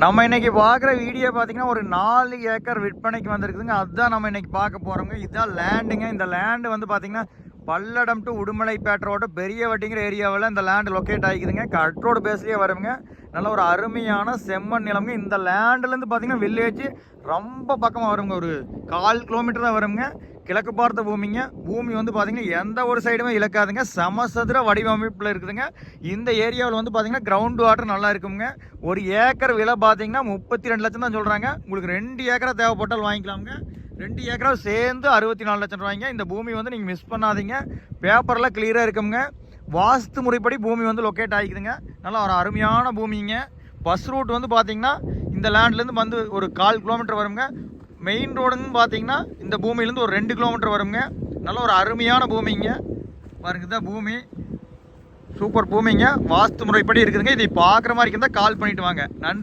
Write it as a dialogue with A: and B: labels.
A: நம்ம இன்னைக்கு பார்க்குற வீடியோ பார்த்தீங்கன்னா ஒரு 4 ஏக்கர் விற்பனைக்கு வந்திருக்குதுங்க. அதுதான் நம்ம இன்னைக்கு பார்க்க போகிறோங்க. இதுதான் லேண்டுங்க. இந்த லேண்டு வந்து பார்த்தீங்கன்னா பல்லடம் டு உடுமலைப்பேட்டை ரோடு பெரிய வட்டிங்கிற ஏரியாவில் இந்த லேண்டு லொக்கேட் ஆகிக்குதுங்க. கட் ரோடு பேஸ்லேயே வருங்க. நல்ல ஒரு அருமையான செம்மண் நிலம்ங்க. இந்த லேண்டுலேருந்து பார்த்தீங்கன்னா வில்லேஜ் ரொம்ப பக்கமாக வருங்க. ஒரு 1/4 கிலோமீட்டர் தான் வருங்க. கிழக்கு பார்த்த பூமிங்க. பூமி வந்து பார்த்தீங்கன்னா எந்த ஒரு சைடுமே இழக்காதுங்க. சமசதுர வடிவமைப்பில் இருக்குதுங்க. இந்த ஏரியாவில் வந்து பார்த்தீங்கன்னா கிரவுண்ட் வாட்டர் நல்லா இருக்குங்க. ஒரு ஏக்கர் விலை பார்த்தீங்கன்னா 32 லட்சம் தான் சொல்கிறாங்க. உங்களுக்கு 2 ஏக்கரா தேவைப்பட்டால் வாங்கிக்கலாமுங்க. 2 ஏக்கரா சேர்ந்து 64 லட்சம் ரூபாய்ங்க. இந்த பூமி வந்து நீங்கள் மிஸ் பண்ணாதீங்க. பேப்பர்லாம் கிளியராக இருக்குங்க. வாஸ்து முறைப்படி பூமி வந்து லொக்கேட் ஆகிக்குதுங்க. நல்லா ஒரு அருமையான பூமிங்க. பஸ் ரூட் வந்து பார்த்தீங்கன்னா இந்த லேண்ட்லேருந்து வந்து ஒரு 1/4 கிலோமீட்டர் வருங்க. மெயின் ரோடுன்னு பார்த்தீங்கன்னா இந்த பூமியிலேருந்து ஒரு 2 கிலோமீட்டர் வருங்க. நல்ல ஒரு அருமையான பூமிங்க. பாருங்க தான் பூமி, சூப்பர் பூமிங்க. வாஸ்து முறைப்படி இருக்குதுங்க. இதை பார்க்குற மாதிரி இருந்தால் கால் பண்ணிட்டு வாங்க. நன்றி.